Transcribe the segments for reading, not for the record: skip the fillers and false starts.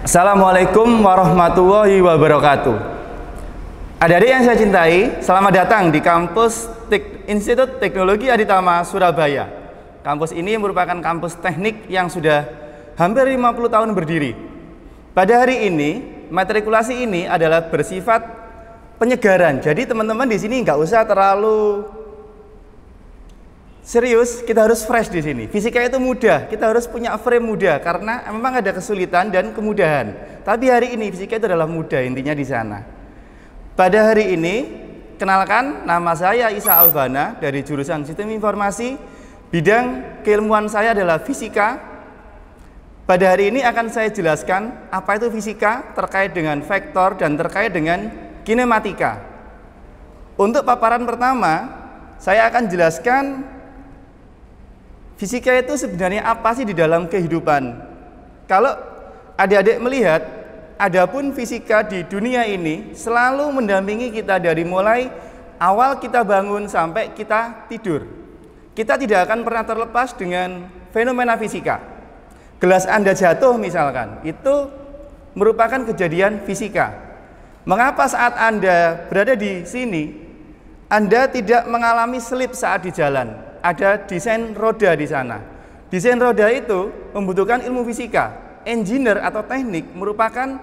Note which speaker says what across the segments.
Speaker 1: Assalamualaikum warahmatullahi wabarakatuh. Adik-adik yang saya cintai, selamat datang di kampus Institut Teknologi Aditama Surabaya. Kampus ini merupakan kampus teknik yang sudah hampir 50 tahun berdiri. Pada hari ini, matrikulasi ini adalah bersifat penyegaran. Jadi teman-teman di sini nggak usah terlalu serius, kita harus fresh di sini. Fisika itu mudah, kita harus punya frame mudah karena memang ada kesulitan dan kemudahan. Tapi hari ini fisika itu adalah mudah, intinya di sana. Pada hari ini, kenalkan, nama saya Isa Albana dari jurusan Sistem Informasi. Bidang keilmuan saya adalah fisika. Pada hari ini akan saya jelaskan apa itu fisika terkait dengan vektor dan terkait dengan kinematika. Untuk paparan pertama, saya akan jelaskan fisika itu sebenarnya apa sih di dalam kehidupan. Kalau adik-adik melihat, adapun fisika di dunia ini selalu mendampingi kita dari mulai awal kita bangun sampai kita tidur. Kita tidak akan pernah terlepas dengan fenomena fisika. Gelas Anda jatuh misalkan, itu merupakan kejadian fisika. Mengapa saat Anda berada di sini, Anda tidak mengalami slip saat di jalan? Ada desain roda di sana. Desain roda itu membutuhkan ilmu fisika. Engineer atau teknik merupakan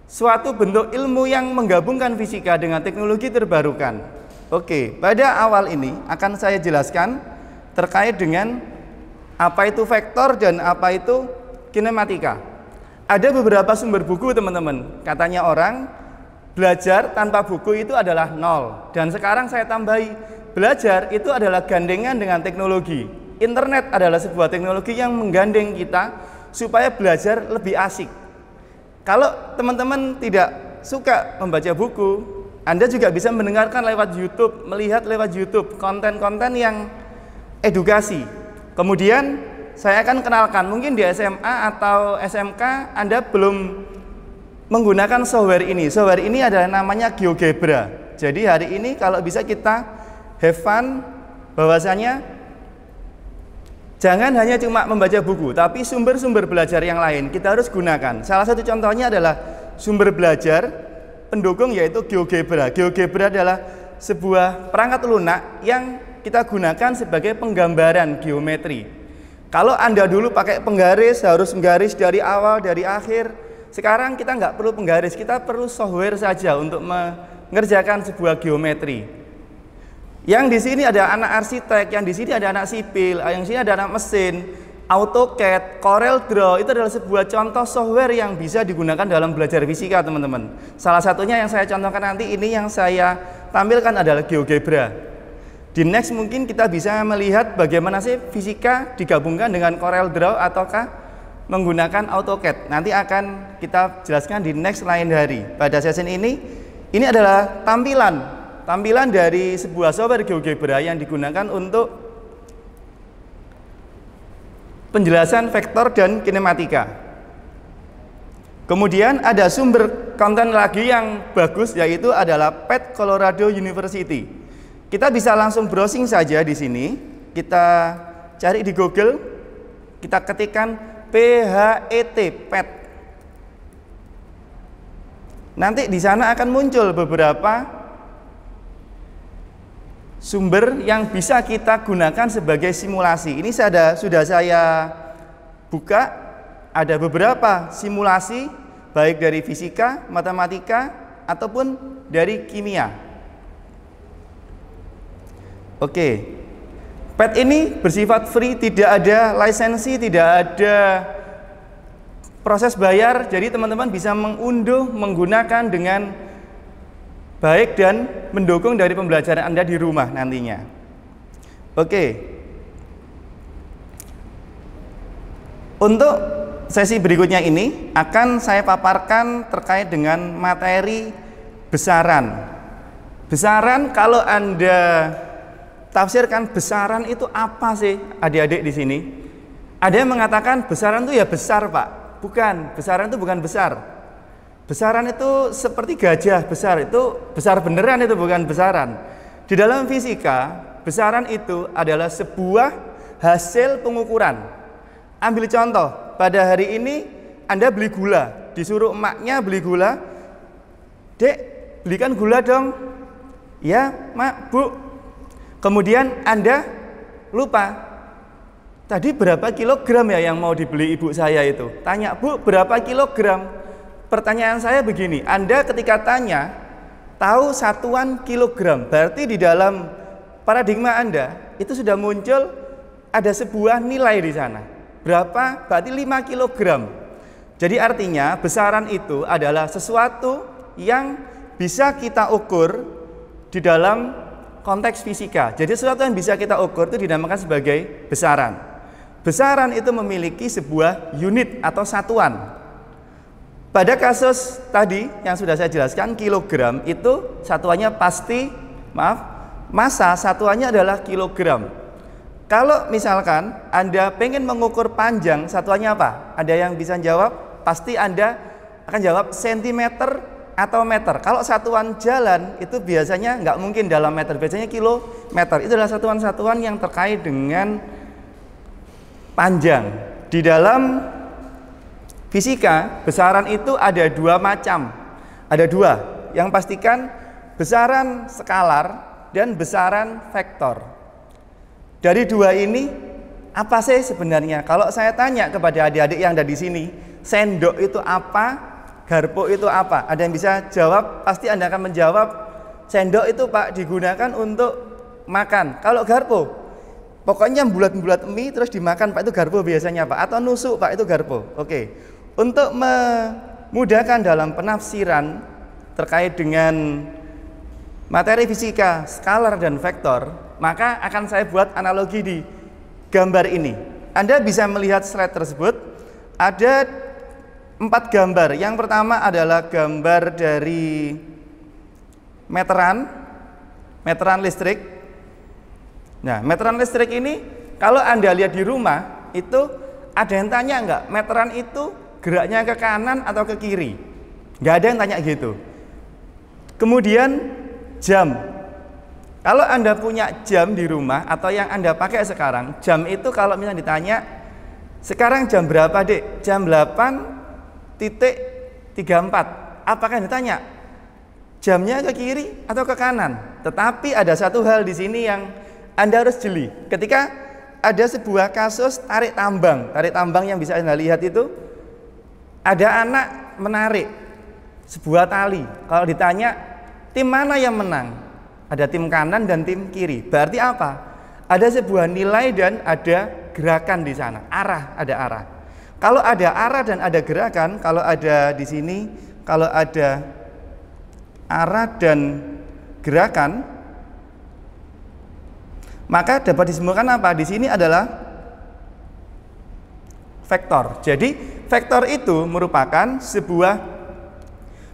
Speaker 1: suatu bentuk ilmu yang menggabungkan fisika dengan teknologi terbarukan. Oke, pada awal ini akan saya jelaskan terkait dengan apa itu vektor dan apa itu kinematika. Ada beberapa sumber buku teman-teman. Katanya orang belajar tanpa buku itu adalah nol. Dan sekarang saya tambahi, belajar itu adalah gandengan dengan teknologi. Internet adalah sebuah teknologi yang menggandeng kita supaya belajar lebih asik. Kalau teman-teman tidak suka membaca buku, Anda juga bisa mendengarkan lewat YouTube, melihat lewat YouTube konten-konten yang edukasi. Kemudian saya akan kenalkan, mungkin di SMA atau SMK Anda belum menggunakan software ini. Software ini adalah namanya GeoGebra. Jadi hari ini kalau bisa kita have fun, bahwasanya jangan hanya cuma membaca buku, tapi sumber-sumber belajar yang lain kita harus gunakan. Salah satu contohnya adalah sumber belajar pendukung yaitu GeoGebra. GeoGebra adalah sebuah perangkat lunak yang kita gunakan sebagai penggambaran geometri. Kalau Anda dulu pakai penggaris, harus menggaris dari awal, dari akhir. Sekarang kita nggak perlu penggaris, kita perlu software saja untuk mengerjakan sebuah geometri. Yang di sini ada anak arsitek, yang di sini ada anak sipil, yang di sini ada anak mesin, AutoCAD, CorelDRAW, itu adalah sebuah contoh software yang bisa digunakan dalam belajar fisika, teman-teman. Salah satunya yang saya contohkan nanti ini yang saya tampilkan adalah GeoGebra. Di next mungkin kita bisa melihat bagaimana sih fisika digabungkan dengan CorelDRAW ataukah menggunakan AutoCAD. Nanti akan kita jelaskan di next lain hari. Pada sesi ini adalah tampilan dari sebuah software GeoGebra yang digunakan untuk penjelasan vektor dan kinematika. Kemudian ada sumber konten lagi yang bagus, yaitu adalah PET Colorado University. Kita bisa langsung browsing saja di sini. Kita cari di Google, kita ketikkan PHET, PET. Nanti di sana akan muncul beberapa sumber yang bisa kita gunakan sebagai simulasi. Ini sudah saya buka, ada beberapa simulasi baik dari fisika, matematika ataupun dari kimia. Oke. PET ini bersifat free, tidak ada lisensi, tidak ada proses bayar. Jadi teman-teman bisa mengunduh, menggunakan dengan baik dan mendukung dari pembelajaran Anda di rumah nantinya. Oke. Untuk sesi berikutnya ini akan saya paparkan terkait dengan materi besaran. Besaran, kalau Anda tafsirkan besaran itu apa sih adik-adik di sini? Ada yang mengatakan besaran itu ya besar, Pak. Bukan, besaran itu bukan besar. Besaran itu seperti gajah besar, itu besar beneran, itu bukan besaran. Di dalam fisika, besaran itu adalah sebuah hasil pengukuran. Ambil contoh, pada hari ini Anda beli gula, disuruh emaknya beli gula. Dek, belikan gula dong. Ya, Mak, Bu. Kemudian Anda lupa, tadi berapa kilogram ya yang mau dibeli ibu saya itu? Tanya, Bu, berapa kilogram? Pertanyaan saya begini, Anda ketika tanya, tahu satuan kilogram, berarti di dalam paradigma Anda, itu sudah muncul ada sebuah nilai di sana. Berapa? Berarti 5 kilogram. Jadi artinya, besaran itu adalah sesuatu yang bisa kita ukur di dalam konteks fisika. Jadi sesuatu yang bisa kita ukur itu dinamakan sebagai besaran. Besaran itu memiliki sebuah unit atau satuan. Pada kasus tadi yang sudah saya jelaskan, kilogram itu satuannya pasti, massa satuannya adalah kilogram. Kalau misalkan Anda pengen mengukur panjang, satuannya apa? Ada yang bisa jawab? Pasti Anda akan jawab sentimeter atau meter. Kalau satuan jalan itu biasanya nggak mungkin dalam meter, biasanya kilometer. Itu adalah satuan-satuan yang terkait dengan panjang. Di dalam fisika, besaran itu ada dua macam. Ada dua. Yang pastikan besaran skalar dan besaran vektor. Dari dua ini, apa sih sebenarnya? Kalau saya tanya kepada adik-adik yang ada di sini, sendok itu apa? Garpu itu apa? Ada yang bisa jawab? Pasti Anda akan menjawab, sendok itu Pak digunakan untuk makan. Kalau garpu, pokoknya bulat-bulat mie terus dimakan Pak, itu garpu biasanya Pak. Atau nusuk Pak, itu garpu. Oke. Untuk memudahkan dalam penafsiran terkait dengan materi fisika, skalar dan vektor, maka akan saya buat analogi di gambar ini. Anda bisa melihat slide tersebut, ada 4 gambar. Yang pertama adalah gambar dari meteran listrik. Nah, meteran listrik ini kalau Anda lihat di rumah, itu ada yang tanya enggak, meteran itu geraknya ke kanan atau ke kiri? Enggak ada yang tanya gitu. Kemudian jam. Kalau Anda punya jam di rumah atau yang Anda pakai sekarang, jam itu kalau misalnya ditanya, sekarang jam berapa Dek? Jam 8:34. Apakah ditanya jamnya ke kiri atau ke kanan? Tetapi ada satu hal di sini yang Anda harus jeli. Ketika ada sebuah kasus tarik tambang yang bisa Anda lihat itu, ada anak menarik sebuah tali. Kalau ditanya tim mana yang menang? Ada tim kanan dan tim kiri. Berarti apa? Ada sebuah nilai dan ada gerakan di sana. Ada arah. Kalau ada arah dan ada gerakan, kalau ada di sini, kalau ada arah dan gerakan, maka dapat disimpulkan apa? Di sini adalah vektor. Jadi vektor itu merupakan sebuah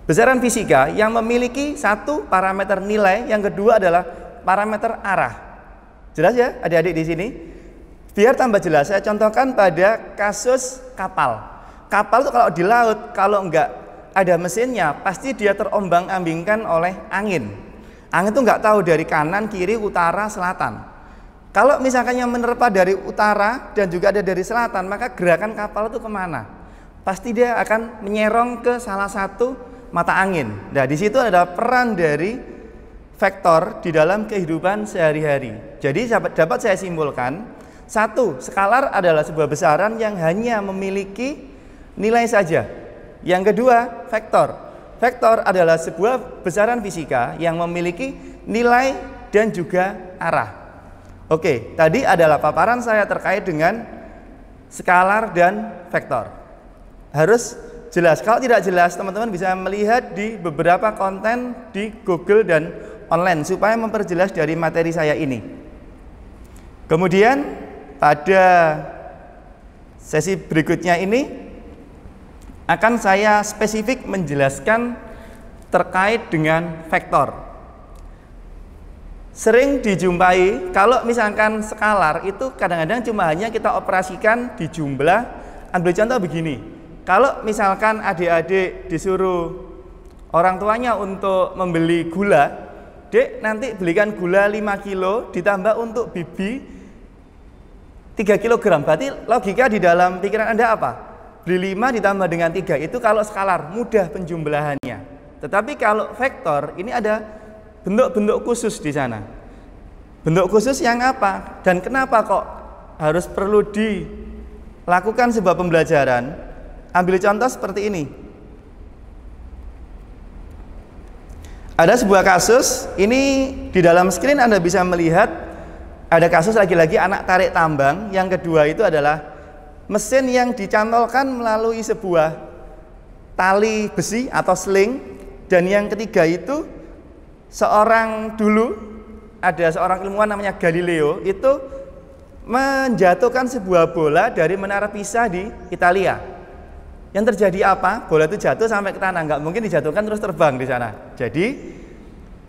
Speaker 1: besaran fisika yang memiliki satu parameter nilai, yang kedua adalah parameter arah. Jelas ya adik-adik di sini? Biar tambah jelas, saya contohkan pada kasus kapal. Kapal itu kalau di laut, kalau enggak ada mesinnya, pasti dia terombang-ambingkan oleh angin. Angin itu enggak tahu dari kanan, kiri, utara, selatan. Kalau misalkan yang menerpa dari utara dan juga ada dari selatan, maka gerakan kapal itu kemana? Pasti dia akan menyerong ke salah satu mata angin. Nah, di situ ada peran dari vektor di dalam kehidupan sehari-hari. Jadi dapat saya simpulkan, satu, skalar adalah sebuah besaran yang hanya memiliki nilai saja. Yang kedua, vektor. Vektor adalah sebuah besaran fisika yang memiliki nilai dan juga arah. Oke, tadi adalah paparan saya terkait dengan skalar dan vektor. Harus jelas. Kalau tidak jelas, teman-teman bisa melihat di beberapa konten di Google dan online supaya memperjelas dari materi saya ini. Kemudian pada sesi berikutnya ini akan saya spesifik menjelaskan terkait dengan vektor. Sering dijumpai kalau misalkan skalar itu kadang-kadang cuma hanya kita operasikan di jumlah. Ambil contoh begini. Kalau misalkan adik-adik disuruh orang tuanya untuk membeli gula, Dek nanti belikan gula 5 kilo ditambah untuk bibi 3 kg. Berarti logika di dalam pikiran Anda apa? beli 5 ditambah dengan 3 itu kalau skalar mudah penjumlahannya. Tetapi kalau vektor ini ada bentuk-bentuk khusus di sana. Bentuk khusus yang apa? Dan kenapa kok harus perlu dilakukan sebuah pembelajaran? Ambil contoh seperti ini. Ada sebuah kasus, ini di dalam screen Anda bisa melihat ada kasus lagi-lagi anak tarik tambang. Yang kedua itu adalah mesin yang dicantolkan melalui sebuah tali besi atau sling. Dan yang ketiga itu ada seorang ilmuwan namanya Galileo itu menjatuhkan sebuah bola dari menara Pisa di Italia. Yang terjadi apa? Bola itu jatuh sampai ke tanah, nggak mungkin dijatuhkan terus terbang di sana. Jadi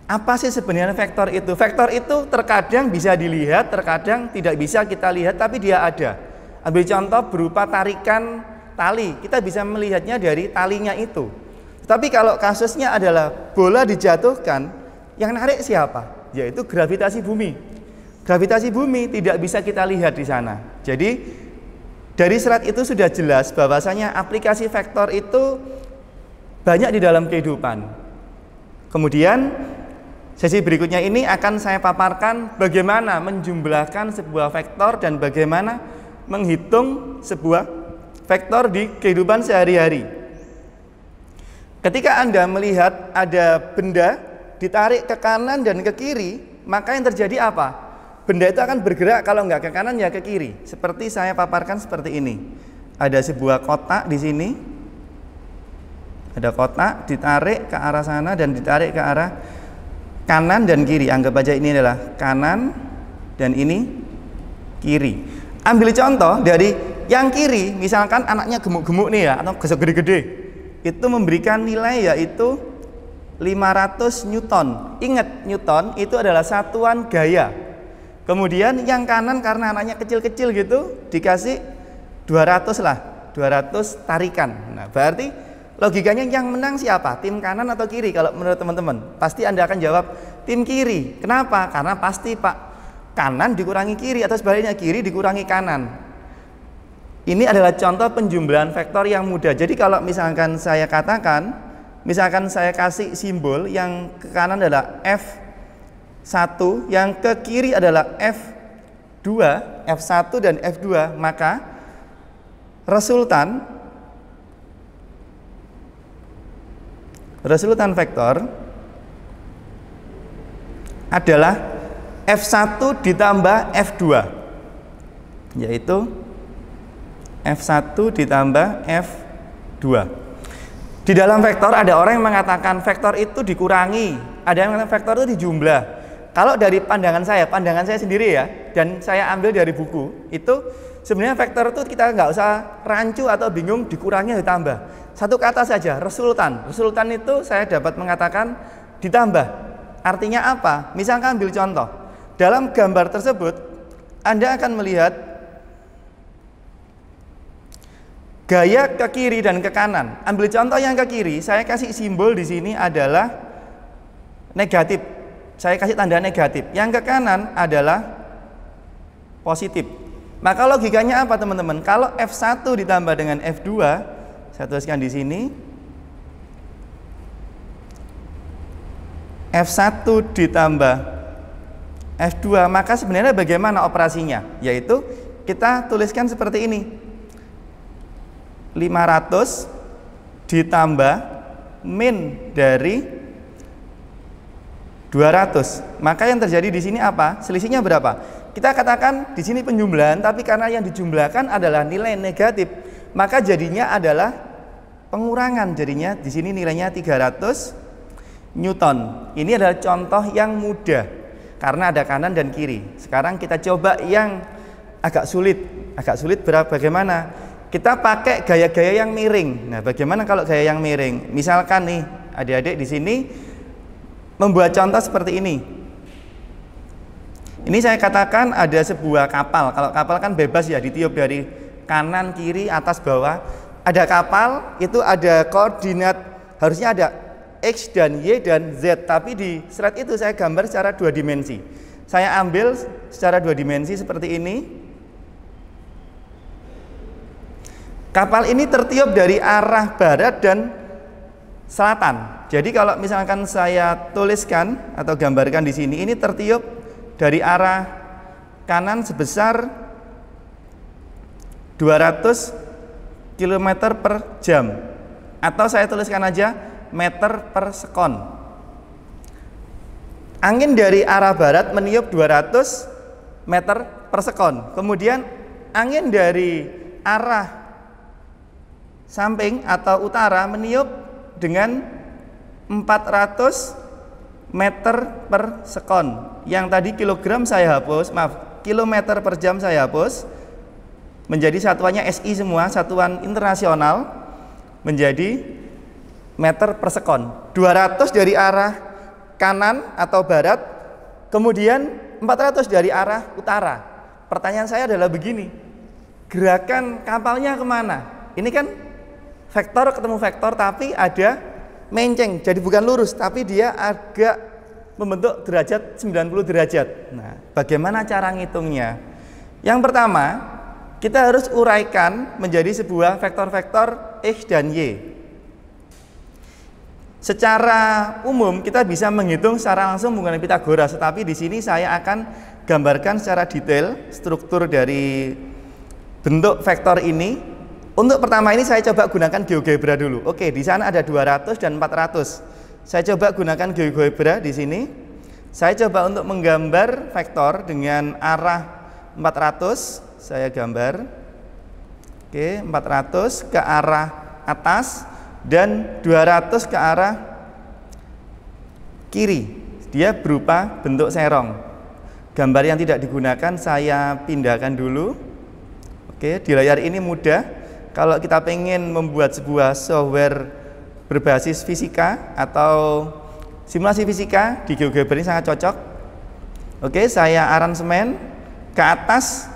Speaker 1: apa sih sebenarnya vektor itu? Vektor itu terkadang bisa dilihat, terkadang tidak bisa kita lihat, tapi dia ada. Ambil contoh berupa tarikan tali, kita bisa melihatnya dari talinya itu. Tapi kalau kasusnya adalah bola dijatuhkan, yang narik siapa? Yaitu gravitasi bumi. Gravitasi bumi tidak bisa kita lihat di sana. Jadi dari slide itu sudah jelas bahwasanya aplikasi vektor itu banyak di dalam kehidupan. Kemudian sesi berikutnya ini akan saya paparkan bagaimana menjumlahkan sebuah vektor dan bagaimana menghitung sebuah vektor di kehidupan sehari-hari. Ketika Anda melihat ada benda ditarik ke kanan dan ke kiri, maka yang terjadi apa? Benda itu akan bergerak, kalau nggak ke kanan ya ke kiri. Seperti saya paparkan seperti ini. Ada sebuah kotak di sini. Ada kotak ditarik ke arah sana dan ditarik ke arah kanan dan kiri. Anggap aja ini adalah kanan dan ini kiri. Ambil contoh dari yang kiri, misalkan anaknya gemuk-gemuk nih ya, atau gede-gede. Itu memberikan nilai yaitu 500 Newton. Ingat, Newton itu adalah satuan gaya. Kemudian yang kanan karena anaknya kecil-kecil gitu dikasih 200 lah, 200 tarikan. Nah, berarti logikanya yang menang siapa? Tim kanan atau kiri? Kalau menurut teman-teman, pasti Anda akan jawab tim kiri. Kenapa? Karena pasti Pak, kanan dikurangi kiri atau sebaliknya kiri dikurangi kanan. Ini adalah contoh penjumlahan vektor yang mudah. Jadi kalau misalkan saya katakan, misalkan saya kasih simbol yang ke kanan adalah F1, yang ke kiri adalah F2, F1 dan F2, maka resultan vektor adalah F1 ditambah F2, yaitu F1 ditambah F2. Di dalam vektor ada orang yang mengatakan vektor itu dikurangi, ada yang mengatakan vektor itu dijumlah. Kalau dari pandangan saya sendiri ya, dan saya ambil dari buku, itu sebenarnya vektor itu kita nggak usah rancu atau bingung dikurangi atau ditambah. Satu kata saja, resultan. Resultan itu saya dapat mengatakan ditambah. Artinya apa? Misalkan ambil contoh. Dalam gambar tersebut, Anda akan melihat gaya ke kiri dan ke kanan. Ambil contoh yang ke kiri, saya kasih simbol di sini adalah negatif. Saya kasih tanda negatif. Yang ke kanan adalah positif. Maka logikanya apa teman-teman? Kalau F1 ditambah dengan F2, saya tuliskan di sini. F1 ditambah F2, maka sebenarnya bagaimana operasinya? Yaitu kita tuliskan seperti ini. 500 ditambah min dari 200. Maka yang terjadi di sini apa? Selisihnya berapa? Kita katakan di sini penjumlahan, tapi karena yang dijumlahkan adalah nilai negatif, maka jadinya adalah pengurangan. Jadinya di sini nilainya 300 Newton. Ini adalah contoh yang mudah karena ada kanan dan kiri. Sekarang kita coba yang agak sulit. Agak sulit bagaimana? Kita pakai gaya-gaya yang miring. Nah, bagaimana kalau gaya yang miring? Misalkan nih, adik-adik di sini membuat contoh seperti ini. Ini saya katakan ada sebuah kapal. Kalau kapal kan bebas ya, ditiup dari kanan, kiri, atas, bawah. Ada kapal, itu ada koordinat, harusnya ada X dan Y dan Z. Tapi di slide itu saya gambar secara 2 dimensi. Saya ambil secara 2 dimensi seperti ini. Kapal ini tertiup dari arah barat dan selatan. Jadi kalau misalkan saya tuliskan atau gambarkan di sini, ini tertiup dari arah kanan sebesar 200 km per jam, atau saya tuliskan aja meter per sekon. Angin dari arah barat meniup 200 meter per sekon. Kemudian angin dari arah samping atau utara meniup dengan 400 meter per sekon. Yang tadi kilogram saya hapus, maaf, kilometer per jam saya hapus, menjadi satuannya SI semua, satuan internasional, menjadi meter per sekon. 200 dari arah kanan atau barat, kemudian 400 dari arah utara. Pertanyaan saya adalah begini, gerakan kapalnya kemana? Ini kan vektor ketemu vektor, tapi ada menceng, jadi bukan lurus, tapi dia agak membentuk derajat 90 derajat. Nah, bagaimana cara ngitungnya? Yang pertama, kita harus uraikan menjadi sebuah vektor-vektor X dan Y. Secara umum kita bisa menghitung secara langsung menggunakan Pitagoras, tetapi di sini saya akan gambarkan secara detail struktur dari bentuk vektor ini. Untuk pertama ini saya coba gunakan GeoGebra dulu. Oke, di sana ada 200 dan 400. Saya coba gunakan GeoGebra di sini. Saya coba untuk menggambar vektor dengan arah 400. Saya gambar. Oke, 400 ke arah atas dan 200 ke arah kiri. Dia berupa bentuk serong. Gambar yang tidak digunakan saya pindahkan dulu. Oke, di layar ini mudah. Kalau kita pengen membuat sebuah software berbasis fisika atau simulasi fisika, di GeoGebra ini sangat cocok. Oke, saya aransemen ke atas.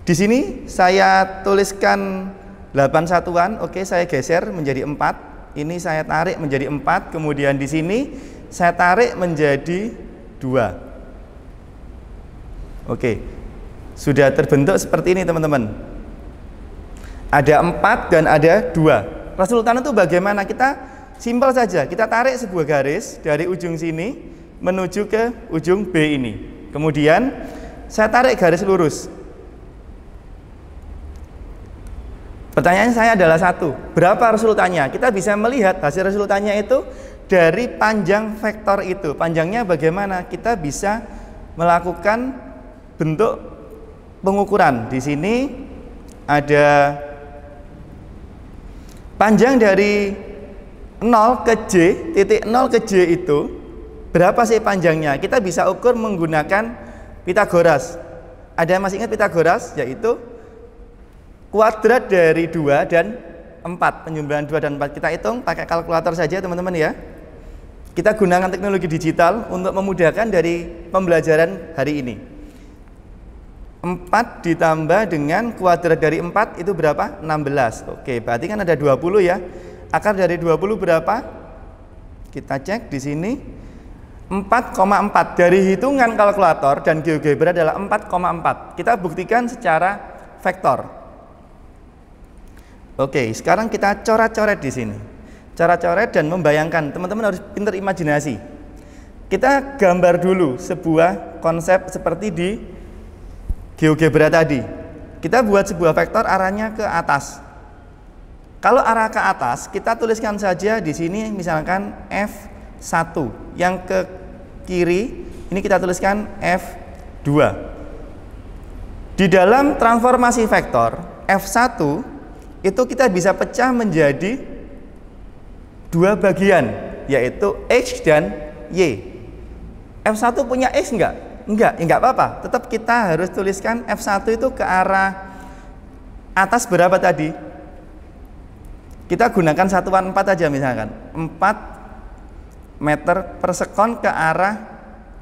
Speaker 1: Di sini saya tuliskan 8 satuan. Oke, saya geser menjadi 4. Ini saya tarik menjadi 4. Kemudian di sini saya tarik menjadi 2. Oke, sudah terbentuk seperti ini teman-teman. Ada 4 dan ada 2. Resultan itu bagaimana? Kita simpel saja. Kita tarik sebuah garis dari ujung sini menuju ke ujung B ini. Kemudian saya tarik garis lurus. Pertanyaan saya adalah satu, berapa resultannya? Kita bisa melihat hasil resultannya itu dari panjang vektor itu. Panjangnya bagaimana? Kita bisa melakukan bentuk pengukuran. Di sini ada panjang dari 0 ke J, titik 0 ke J itu berapa sih panjangnya? Kita bisa ukur menggunakan Pitagoras. Ada yang masih ingat Pitagoras? Yaitu kuadrat dari 2 dan 4. Penjumlahan 2 dan 4 kita hitung pakai kalkulator saja teman-teman ya. Kita gunakan teknologi digital untuk memudahkan dari pembelajaran hari ini. 4 ditambah dengan kuadrat dari 4 itu berapa? 16. Oke, berarti kan ada 20 ya. Akar dari 20 berapa? Kita cek di sini. 4,4. Dari hitungan kalkulator dan GeoGebra adalah 4,4. Kita buktikan secara vektor. Oke, sekarang kita coret-coret di sini. Coret-coret dan membayangkan. Teman-teman harus pintar imajinasi. Kita gambar dulu sebuah konsep seperti di GeoGebra tadi. Kita buat sebuah vektor arahnya ke atas. Kalau arah ke atas, kita tuliskan saja di sini misalkan F1. Yang ke kiri ini kita tuliskan F2. Di dalam transformasi vektor F1 itu kita bisa pecah menjadi 2 bagian, yaitu X dan Y. F1 punya X enggak? Enggak apa-apa. Tetap kita harus tuliskan F1 itu ke arah atas berapa tadi? Kita gunakan satuan 4 aja misalkan. 4 meter per sekon ke arah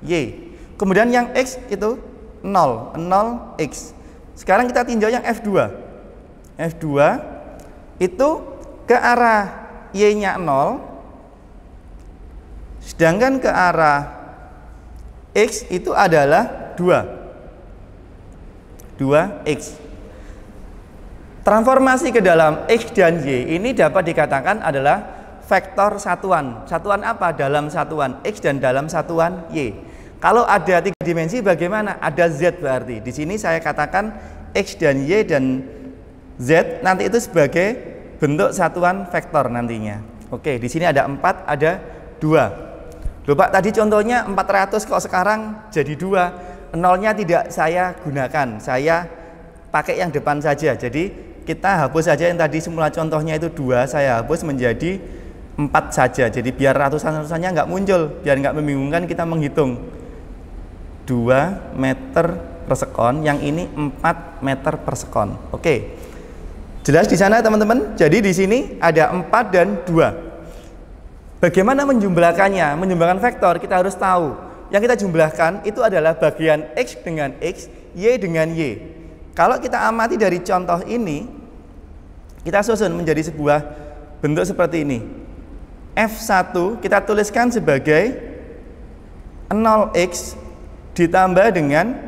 Speaker 1: Y. Kemudian yang X itu 0 X. Sekarang kita tinjau yang F2. F2 itu ke arah Y-nya 0. Sedangkan ke arah X itu adalah 2. 2X. Transformasi ke dalam X dan Y ini dapat dikatakan adalah vektor satuan. Satuan apa? Dalam satuan X dan dalam satuan Y. Kalau ada 3 dimensi bagaimana? Ada Z berarti. Di sini saya katakan X dan Y dan Z nanti itu sebagai bentuk satuan vektor nantinya. Oke, di sini ada 4, ada 2. Loh Pak, tadi contohnya 400 kok sekarang jadi 2. Nolnya tidak saya gunakan. Saya pakai yang depan saja. Jadi kita hapus saja yang tadi semula contohnya itu 2, saya hapus menjadi 4 saja. Jadi biar ratusan-ratusannya nggak muncul, biar nggak membingungkan kita menghitung 2 meter per sekon, yang ini 4 meter per sekon. Oke, jelas di sana teman-teman. Jadi di sini ada 4 dan 2. Bagaimana menjumlahkannya? Menjumlahkan vektor kita harus tahu. Yang kita jumlahkan itu adalah bagian X dengan X, Y dengan Y. Kalau kita amati dari contoh ini, kita susun menjadi sebuah bentuk seperti ini. F1 kita tuliskan sebagai 0x ditambah dengan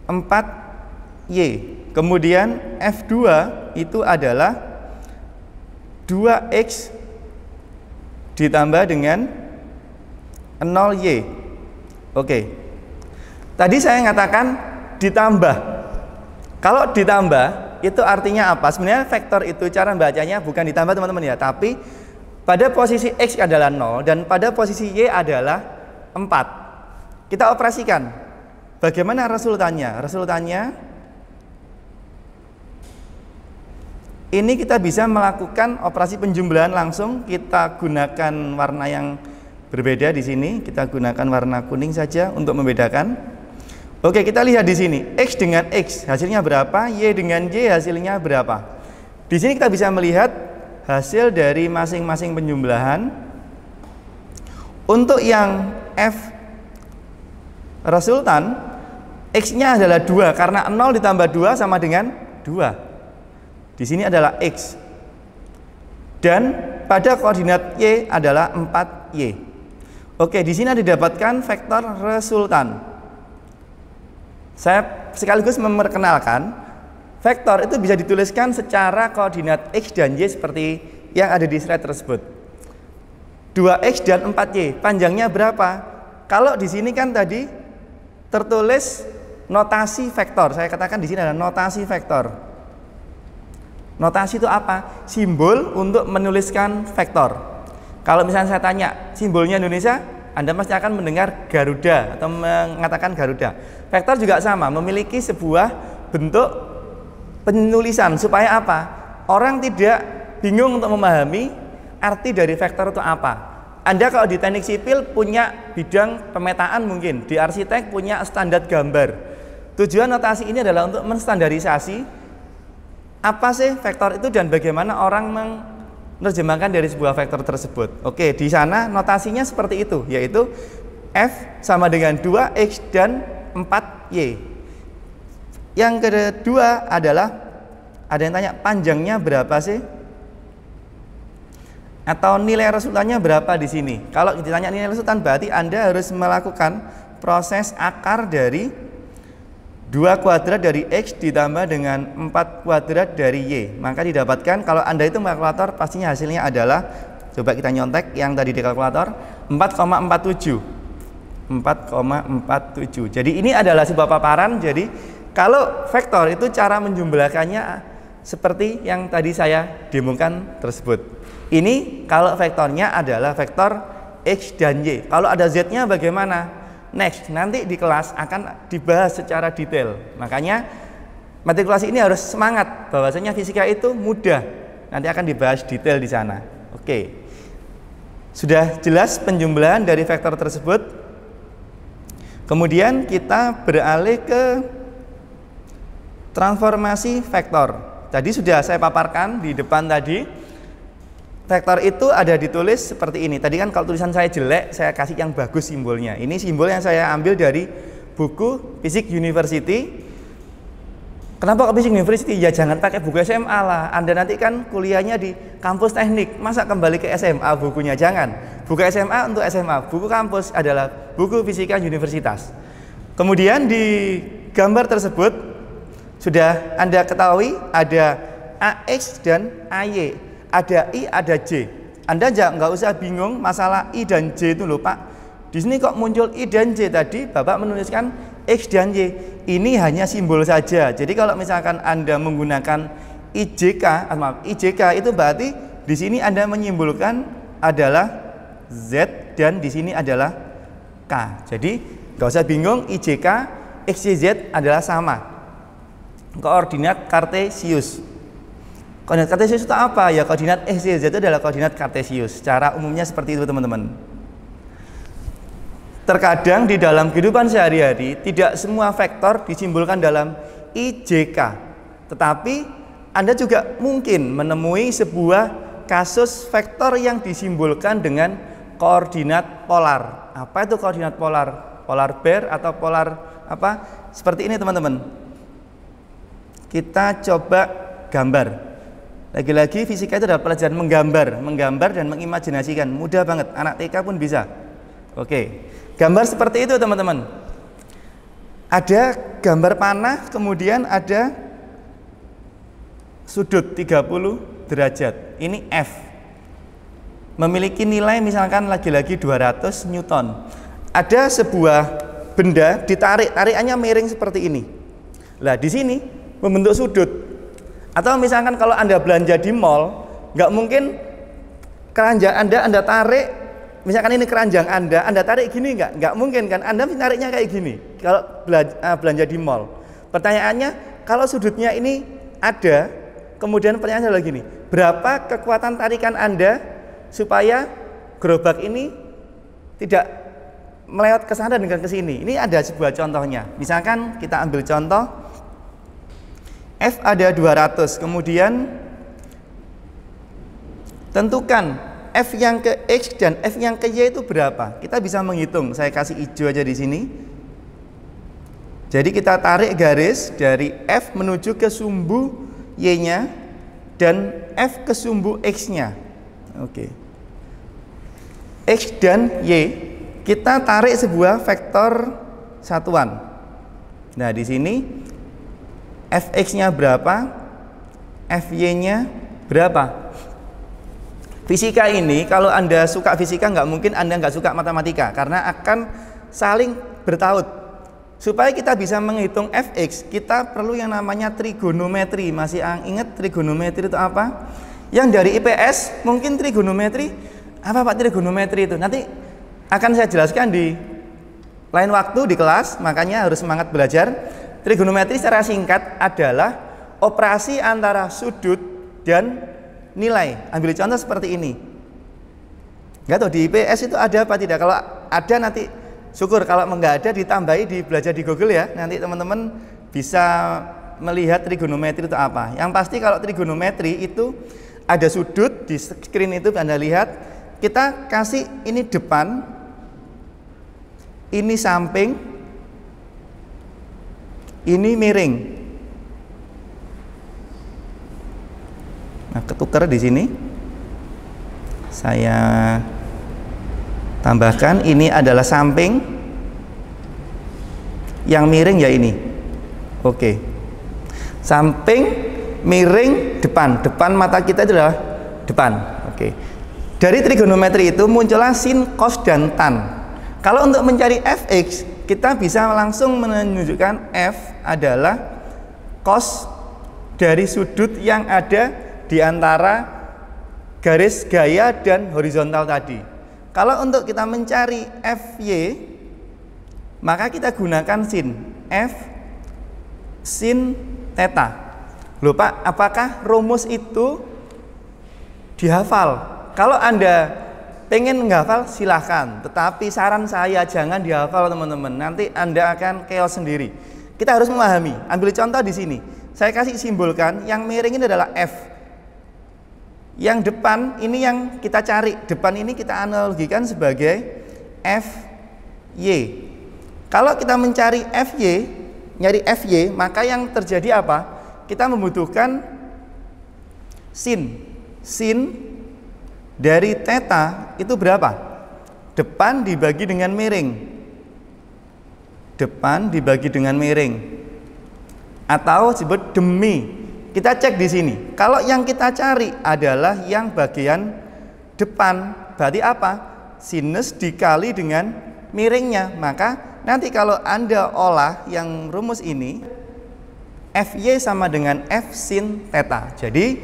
Speaker 1: 4y. Kemudian F2 itu adalah 2x ditambah dengan 0y. Oke. Tadi saya mengatakan ditambah. Kalau ditambah itu artinya apa? Sebenarnya vektor itu cara bacanya bukan ditambah teman-teman ya, tapi pada posisi X adalah 0 dan pada posisi Y adalah 4. Kita operasikan. Bagaimana resultannya? Resultannya ini kita bisa melakukan operasi penjumlahan langsung. Kita gunakan warna yang berbeda di sini. Kita gunakan warna kuning saja untuk membedakan. Oke, kita lihat di sini X dengan X hasilnya berapa, Y dengan Y hasilnya berapa. Di sini kita bisa melihat hasil dari masing-masing penjumlahan. Untuk yang F resultan, X-nya adalah 2 karena 0 ditambah 2 sama dengan 2. Di sini adalah X. Dan pada koordinat Y adalah 4Y. Oke, di sini didapatkan vektor resultan. Saya sekaligus memperkenalkan, vektor itu bisa dituliskan secara koordinat X dan Y seperti yang ada di slide tersebut. 2X dan 4Y, panjangnya berapa? Kalau di sini kan tadi tertulis notasi vektor. Saya katakan di sini ada notasi vektor. Notasi itu apa? Simbol untuk menuliskan vektor. Kalau misalnya saya tanya simbolnya Indonesia, Anda pasti akan mendengar Garuda atau mengatakan Garuda. Vektor juga sama, memiliki sebuah bentuk penulisan supaya apa? Orang tidak bingung untuk memahami arti dari vektor itu apa. Anda kalau di teknik sipil punya bidang pemetaan mungkin, di arsitek punya standar gambar. Tujuan notasi ini adalah untuk menstandarisasi apa sih vektor itu dan bagaimana orang menerjemahkan dari sebuah vektor tersebut. Oke, di sana notasinya seperti itu, yaitu F sama dengan 2X dan 4Y. Yang kedua adalah, ada yang tanya panjangnya berapa sih? Atau nilai resultannya berapa di sini? Kalau ditanya nilai resultan berarti Anda harus melakukan proses akar dari 2 kuadrat dari X ditambah dengan 4 kuadrat dari Y. Maka didapatkan, kalau Anda itu kalkulator pastinya hasilnya adalah, coba kita nyontek yang tadi di kalkulator, 4,47. 4,47. Jadi ini adalah sebuah paparan. Jadi kalau vektor itu cara menjumlahkannya seperti yang tadi saya demokan tersebut. Ini kalau vektornya adalah vektor X dan Y. Kalau ada Z-nya bagaimana? Next, nanti di kelas akan dibahas secara detail. Makanya matrikulasi ini harus semangat bahwasanya fisika itu mudah. Nanti akan dibahas detail di sana. Oke. Sudah jelas penjumlahan dari vektor tersebut. Kemudian kita beralih ke transformasi vektor. Tadi sudah saya paparkan di depan tadi. Vektor itu ada ditulis seperti ini. Tadi kan kalau tulisan saya jelek, saya kasih yang bagus simbolnya. Ini simbol yang saya ambil dari buku Physics University. Kenapa kok Physics University? Ya jangan pakai buku SMA lah. Anda nanti kan kuliahnya di kampus teknik. Masa kembali ke SMA bukunya? Jangan. Buku SMA untuk SMA. Buku kampus adalah buku fisika universitas. Kemudian di gambar tersebut Sudah Anda ketahui ada AX dan AY, ada I, ada J. Anda nggak usah bingung masalah I dan J itu loh Pak. Di sini kok muncul I dan J tadi, Bapak menuliskan X dan Y. Ini hanya simbol saja. Jadi kalau misalkan Anda menggunakan IJK itu berarti di sini Anda menyimbolkan adalah Z dan di sini adalah K. Jadi nggak usah bingung, IJK, XYZ adalah sama. Koordinat kartesius. Koordinat kartesius itu apa? Ya koordinat X, Y, Z itu adalah koordinat kartesius. Secara umumnya seperti itu teman-teman. Terkadang di dalam kehidupan sehari-hari tidak semua vektor disimbolkan dalam IJK. Tetapi Anda juga mungkin menemui sebuah kasus vektor yang disimbolkan dengan koordinat polar. Apa itu koordinat polar? Polar bear atau polar apa? Seperti ini teman-teman. Kita coba gambar. Lagi-lagi fisika itu adalah pelajaran menggambar dan mengimajinasikan. Mudah banget, anak TK pun bisa. Oke, gambar seperti itu teman-teman. Ada gambar panah, kemudian ada sudut 30 derajat. Ini F. Memiliki nilai misalkan lagi-lagi 200 Newton. Ada sebuah benda ditarik, tarikannya miring seperti ini. Lah di sini membentuk sudut. Atau misalkan kalau Anda belanja di mall, nggak mungkin keranjang Anda tarik, misalkan ini keranjang Anda tarik gini nggak mungkin kan? Anda tariknya kayak gini kalau belanja di mall. Pertanyaannya, kalau sudutnya ini ada, kemudian pertanyaannya adalah gini, berapa kekuatan tarikan Anda supaya gerobak ini tidak melewat ke sana dan ke sini? Ini ada sebuah contohnya. Misalkan kita ambil contoh F ada 200, kemudian tentukan F yang ke X dan F yang ke Y itu berapa. Kita bisa menghitung, saya kasih hijau aja di sini. Jadi kita tarik garis dari F menuju ke sumbu Y-nya dan F ke sumbu X-nya. Oke. X dan Y, kita tarik sebuah vektor satuan. Nah, di sini Fx-nya berapa, Fy-nya berapa. Fisika ini, kalau Anda suka fisika, nggak mungkin Anda nggak suka matematika, karena akan saling bertaut. Supaya kita bisa menghitung Fx, kita perlu yang namanya trigonometri. Masih ingat trigonometri itu apa? Yang dari IPS, mungkin trigonometri, apa Pak trigonometri itu? Nanti akan saya jelaskan di lain waktu di kelas, makanya harus semangat belajar. Trigonometri secara singkat adalah operasi antara sudut dan nilai. Ambil contoh seperti ini. Nggak tahu di IPS itu ada apa tidak. Kalau ada nanti syukur, kalau enggak ada ditambahi belajar di Google ya. Nanti teman-teman bisa melihat trigonometri itu apa. Yang pasti kalau trigonometri itu ada sudut di screen itu Anda lihat. Kita kasih ini depan, ini samping, ini miring. Nah, ketukar di sini. Saya tambahkan ini adalah samping, yang miring ya ini. Oke. Samping, miring, depan. Depan mata kita itu adalah depan. Oke. Dari trigonometri itu muncullah sin, cos dan tan. Kalau untuk mencari fx, kita bisa langsung menunjukkan F adalah cos dari sudut yang ada di antara garis gaya dan horizontal tadi. Kalau untuk kita mencari Fy, maka kita gunakan sin. F sin theta. Loh Pak, apakah rumus itu dihafal? Kalau Anda pengen menghafal silahkan, tetapi saran saya jangan dihafal teman-teman. Nanti Anda akan chaos sendiri. Kita harus memahami. Ambil contoh di sini. Saya kasih simbolkan yang miring ini adalah F. Yang depan ini yang kita cari. Depan ini kita analogikan sebagai Fy. Kalau kita mencari Fy, nyari Fy, maka yang terjadi apa? Kita membutuhkan sin. Sin dari theta itu berapa? Depan dibagi dengan miring. Depan dibagi dengan miring. atau disebut demi. Kita cek di sini. Kalau yang kita cari adalah yang bagian depan, berarti apa? Sinus dikali dengan miringnya. Maka nanti kalau Anda olah yang rumus ini, Fy sama dengan F sin theta. Jadi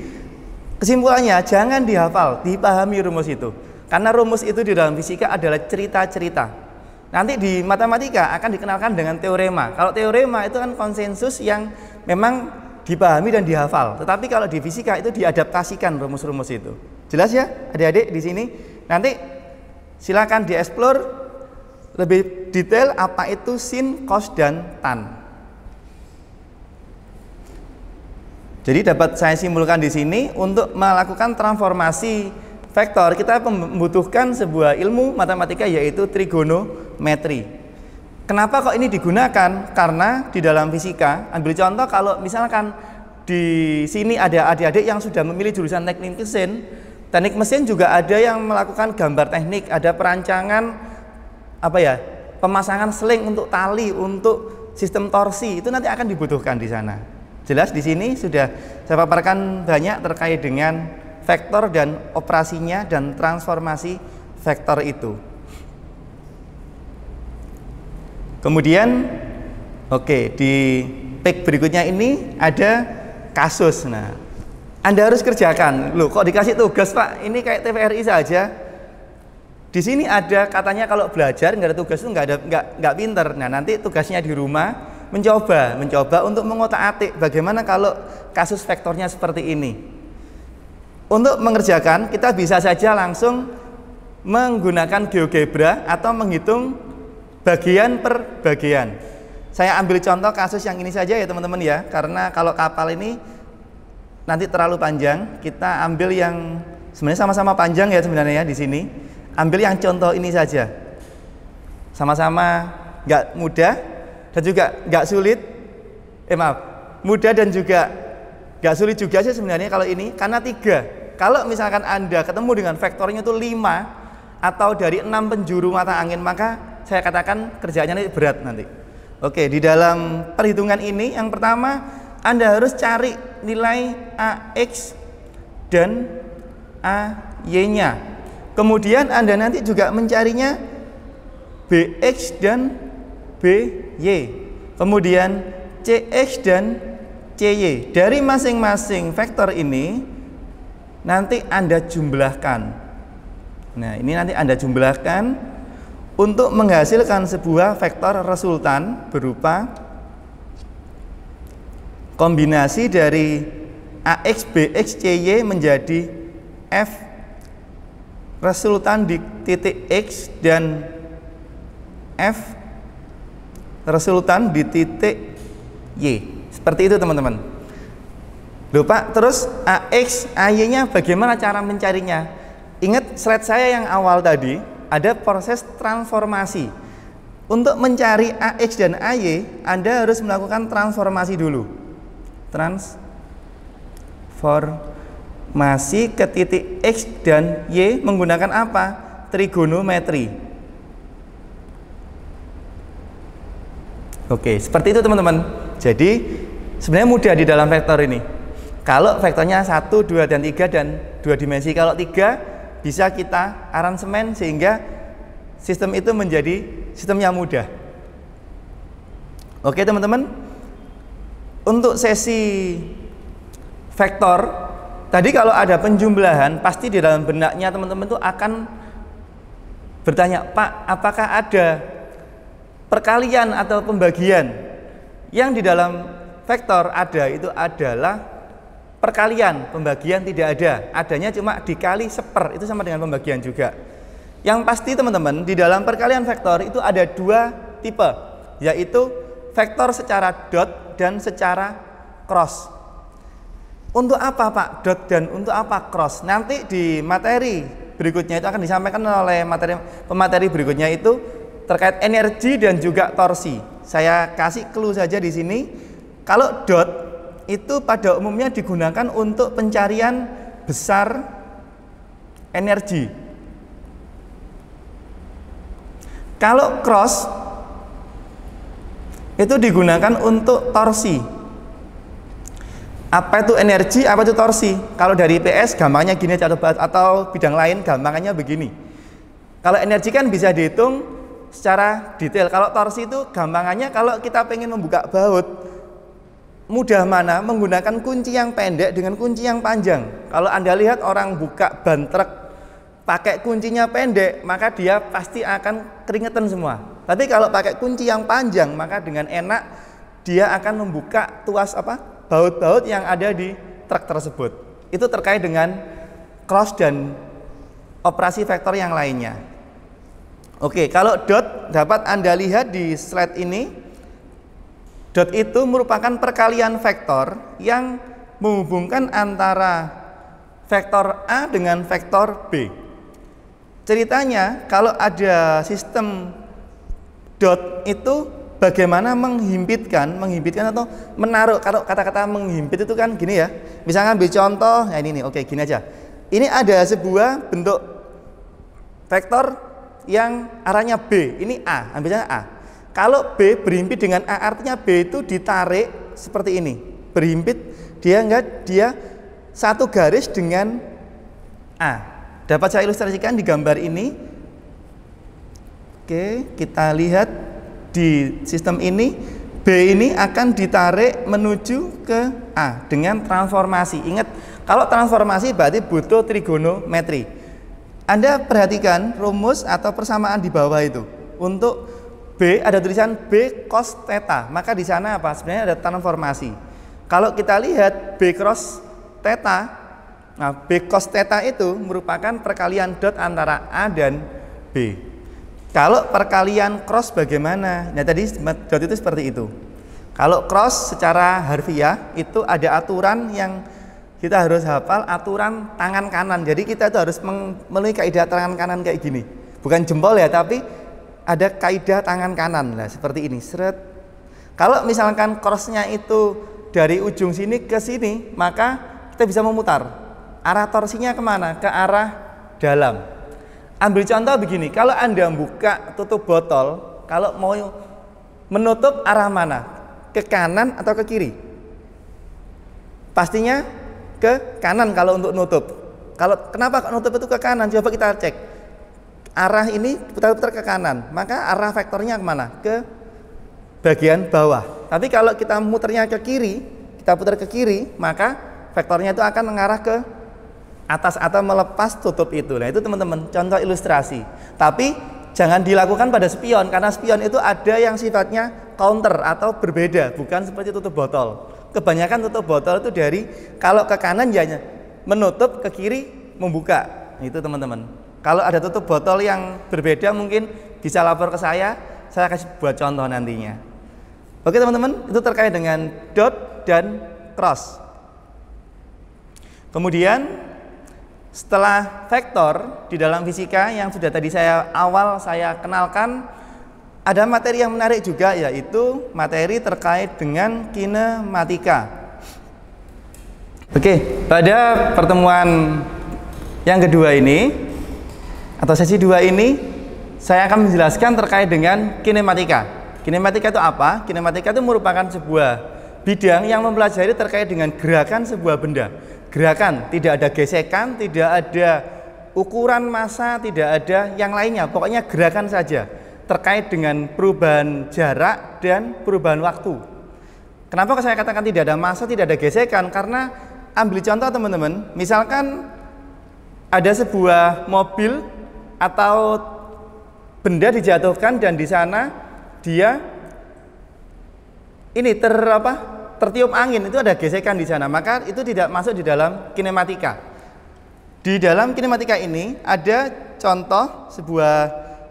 Speaker 1: kesimpulannya jangan dihafal, dipahami rumus itu. Karena rumus itu di dalam fisika adalah cerita-cerita. Nanti di matematika akan dikenalkan dengan teorema. Kalau teorema itu kan konsensus yang memang dipahami dan dihafal. Tetapi kalau di fisika itu diadaptasikan rumus-rumus itu. Jelas ya adik-adik di sini? Nanti silakan dieksplor lebih detail apa itu sin, cos, dan tan. Jadi dapat saya simpulkan di sini, untuk melakukan transformasi vektor kita membutuhkan sebuah ilmu matematika yaitu trigonometri. Kenapa kok ini digunakan? Karena di dalam fisika, ambil contoh kalau misalkan di sini ada adik-adik yang sudah memilih jurusan teknik mesin juga ada yang melakukan gambar teknik, ada perancangan pemasangan seling untuk tali, untuk sistem torsi, itu nanti akan dibutuhkan di sana. Jelas di sini sudah saya paparkan banyak terkait dengan vektor dan operasinya dan transformasi vektor itu. Kemudian di page berikutnya ini ada kasus. Nah, Anda harus kerjakan. Loh, kok dikasih tugas, Pak? Ini kayak TVRI saja. Di sini ada katanya kalau belajar nggak ada tugas itu nggak pinter. Nah, nanti tugasnya di rumah mencoba untuk mengotak-atik bagaimana kalau kasus vektornya seperti ini. Untuk mengerjakan kita bisa saja langsung menggunakan GeoGebra atau menghitung bagian per bagian. Saya ambil contoh kasus yang ini saja ya teman-teman ya, karena kalau kapal ini nanti terlalu panjang. Kita ambil yang sebenarnya sama-sama panjang ya sebenarnya ya di sini. Ambil yang contoh ini saja. Sama-sama nggak mudah dan juga nggak sulit. Mudah dan juga nggak sulit juga sih sebenarnya kalau ini, karena 3. Kalau misalkan Anda ketemu dengan vektornya itu 5 atau dari 6 penjuru mata angin, maka saya katakan kerjaannya nanti berat nanti. Di dalam perhitungan ini yang pertama Anda harus cari nilai AX dan AY-nya. Kemudian Anda nanti juga mencarinya BX dan BY. Kemudian CX dan CY. Dari masing-masing vektor ini nanti Anda jumlahkan. Nah, ini nanti Anda jumlahkan untuk menghasilkan sebuah vektor resultan berupa kombinasi dari AX, BX, CY menjadi F resultan di titik X dan F resultan di titik Y. Seperti itu teman-teman. Loh Pak, terus AX, AY-nya bagaimana cara mencarinya? Ingat slide saya yang awal tadi, ada proses transformasi. Untuk mencari AX dan AY, Anda harus melakukan transformasi dulu. Transformasi ke titik X dan Y menggunakan apa? Trigonometri. Seperti itu teman-teman. Jadi sebenarnya mudah di dalam vektor ini. Kalau vektornya 1, 2, dan 3 dan 2 dimensi. Kalau 3 bisa kita aransemen sehingga sistem itu menjadi sistem yang mudah. Teman-teman, untuk sesi vektor tadi kalau ada penjumlahan pasti di dalam benaknya teman-teman itu akan bertanya, Pak, apakah ada perkalian atau pembagian? Yang di dalam vektor ada itu adalah perkalian, pembagian tidak ada. Adanya cuma dikali seper, itu sama dengan pembagian juga. Yang pasti teman-teman, di dalam perkalian vektor itu ada 2 tipe, yaitu vektor secara dot dan secara cross. Untuk apa Pak dot dan untuk apa cross? Nanti di materi berikutnya itu akan disampaikan oleh pemateri berikutnya itu terkait energi dan juga torsi. Saya kasih clue saja di sini. Kalau dot itu pada umumnya digunakan untuk pencarian besar energi. Kalau cross itu digunakan untuk torsi. Apa itu energi, apa itu torsi? Kalau dari IPS gampangnya gini aja, atau bidang lain gampangannya begini. Kalau energi kan bisa dihitung secara detail. Kalau torsi itu gampangannya kalau kita pengen membuka baut, mudah mana menggunakan kunci yang pendek dengan kunci yang panjang. Kalau Anda lihat orang buka ban truk pakai kuncinya pendek, maka dia pasti akan keringetan semua. Tapi kalau pakai kunci yang panjang, maka dengan enak dia akan membuka tuas baut-baut yang ada di truk tersebut. Itu terkait dengan cross dan operasi vektor yang lainnya. Oke, kalau dot dapat Anda lihat di slide ini, dot itu merupakan perkalian vektor yang menghubungkan antara vektor A dengan vektor B. Ceritanya kalau ada sistem dot itu bagaimana menghimpitkan atau menaruh. Kalau kata-kata menghimpit itu kan gini ya. Misalnya ambil contoh, nah ini nih, oke gini aja. Ini ada sebuah bentuk vektor yang arahnya B, ini A, ambilnya A. Kalau B berhimpit dengan A, artinya B itu ditarik seperti ini. Berhimpit, dia satu garis dengan A. Dapat saya ilustrasikan di gambar ini. Oke, kita lihat di sistem ini, B ini akan ditarik menuju ke A dengan transformasi. Ingat, kalau transformasi berarti butuh trigonometri. Anda perhatikan rumus atau persamaan di bawah itu. Untuk B ada tulisan B cos theta, maka di sana apa? Sebenarnya ada transformasi. Kalau kita lihat B cross theta, nah B cos theta itu merupakan perkalian dot antara A dan B. Kalau perkalian cross bagaimana? Nah tadi dot itu seperti itu. Kalau cross secara harfiah itu ada aturan yang kita harus hafal, aturan tangan kanan. Jadi kita itu harus memenuhi kaidah tangan kanan kayak gini. Bukan jempol ya, tapi ada kaidah tangan kanan. Nah seperti ini. Seret. Kalau misalkan crossnya itu dari ujung sini ke sini, maka kita bisa memutar. Arah torsinya kemana? Ke arah dalam. Ambil contoh begini, kalau Anda buka tutup botol, kalau mau menutup arah mana? Ke kanan atau ke kiri? Pastinya ke kanan kalau untuk nutup. Kalau kenapa nutup itu ke kanan? Coba kita cek. Arah ini putar-putar ke kanan, maka arah vektornya kemana? Ke bagian bawah. Tapi kalau kita muternya ke kiri, kita putar ke kiri, maka vektornya itu akan mengarah ke atas atau melepas tutup itu. Nah itu teman-teman contoh ilustrasi. Tapi jangan dilakukan pada spion, karena spion itu ada yang sifatnya counter atau berbeda, bukan seperti tutup botol. Kebanyakan tutup botol itu dari kalau ke kanan ya menutup, ke kiri membuka. Itu teman-teman. Kalau ada tutup botol yang berbeda mungkin bisa lapor ke saya kasih buat contoh nantinya. Oke teman-teman, itu terkait dengan dot dan cross. Kemudian setelah vektor di dalam fisika yang sudah tadi saya kenalkan, ada materi yang menarik juga, yaitu materi terkait dengan kinematika. Oke, pada pertemuan yang kedua ini atau sesi 2 ini saya akan menjelaskan terkait dengan kinematika. Kinematika itu apa? Kinematika itu merupakan sebuah bidang yang mempelajari terkait dengan gerakan sebuah benda. Gerakan, tidak ada gesekan, tidak ada ukuran massa, tidak ada yang lainnya, pokoknya gerakan saja terkait dengan perubahan jarak dan perubahan waktu. Kenapa saya katakan tidak ada massa, tidak ada gesekan? Karena ambil contoh teman-teman, misalkan ada sebuah mobil atau benda dijatuhkan dan di sana dia ini tertiup angin, itu ada gesekan di sana, maka itu tidak masuk di dalam kinematika. Di dalam kinematika ini ada contoh sebuah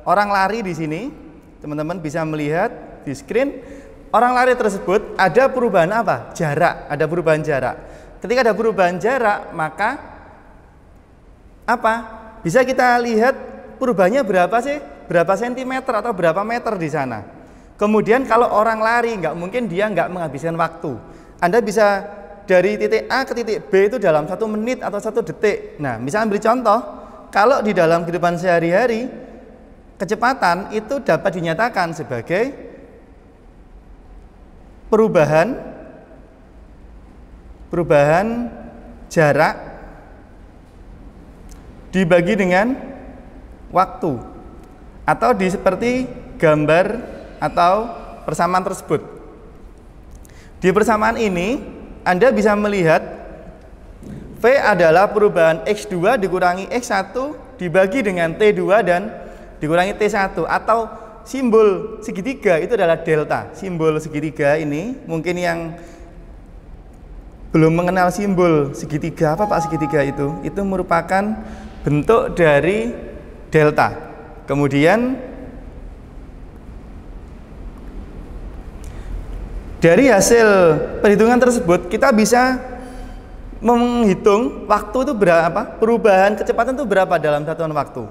Speaker 1: orang lari di sini. Teman-teman bisa melihat di screen. Orang lari tersebut ada perubahan apa? Jarak, ada perubahan jarak. Ketika ada perubahan jarak, maka apa? Bisa kita lihat perubahannya berapa sih? Berapa sentimeter atau berapa meter di sana. Kemudian kalau orang lari, nggak mungkin dia nggak menghabiskan waktu. Anda bisa dari titik A ke titik B itu dalam 1 menit atau 1 detik. Nah, bisa ambil contoh, kalau di dalam kehidupan sehari-hari, kecepatan itu dapat dinyatakan sebagai perubahan perubahan jarak dibagi dengan waktu, atau seperti gambar atau persamaan tersebut. Di persamaan ini Anda bisa melihat V adalah perubahan X2 dikurangi X1 dibagi dengan T2 dan dikurangi T1, atau simbol segitiga itu adalah delta. Simbol segitiga ini mungkin yang belum mengenal simbol segitiga, apa Pak segitiga itu merupakan bentuk dari delta. Kemudian dari hasil perhitungan tersebut kita bisa menghitung waktu itu berapa, perubahan kecepatan itu berapa dalam satuan waktu.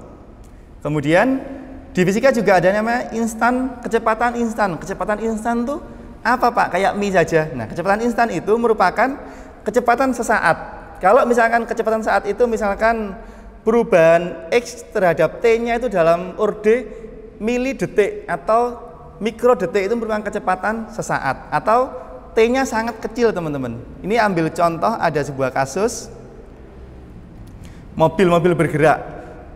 Speaker 1: Kemudian di fisika juga ada namanya instan, kecepatan instan. Kecepatan instan itu apa Pak? Kayak mie saja. Nah, kecepatan instan itu merupakan kecepatan sesaat. Kalau misalkan kecepatan saat itu misalkan perubahan X terhadap T-nya itu dalam orde mili detik atau mikro detik, itu merupakan kecepatan sesaat, atau T-nya sangat kecil teman-teman. Ini ambil contoh, ada sebuah kasus mobil-mobil bergerak.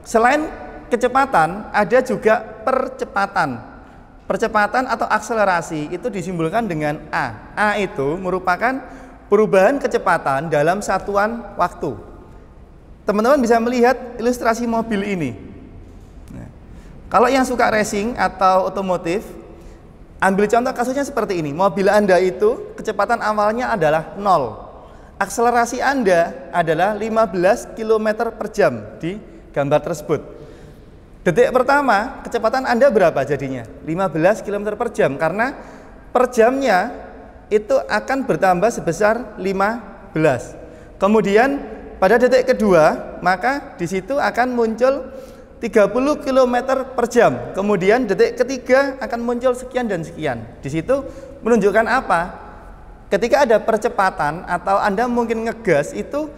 Speaker 1: Selain kecepatan, ada juga percepatan. Percepatan atau akselerasi itu disimbolkan dengan A. A itu merupakan perubahan kecepatan dalam satuan waktu. Teman-teman bisa melihat ilustrasi mobil ini. Nah, kalau yang suka racing atau otomotif, ambil contoh kasusnya seperti ini. Mobil Anda itu kecepatan awalnya adalah 0. Akselerasi Anda adalah 15 km per jam di gambar tersebut. Detik pertama kecepatan Anda berapa jadinya? 15 km per jam, karena per jamnya itu akan bertambah sebesar 15. Kemudian pada detik kedua, maka di situ akan muncul 30 km per jam. Kemudian detik ketiga akan muncul sekian dan sekian. Di situ menunjukkan apa? Ketika ada percepatan atau Anda mungkin ngegas, itu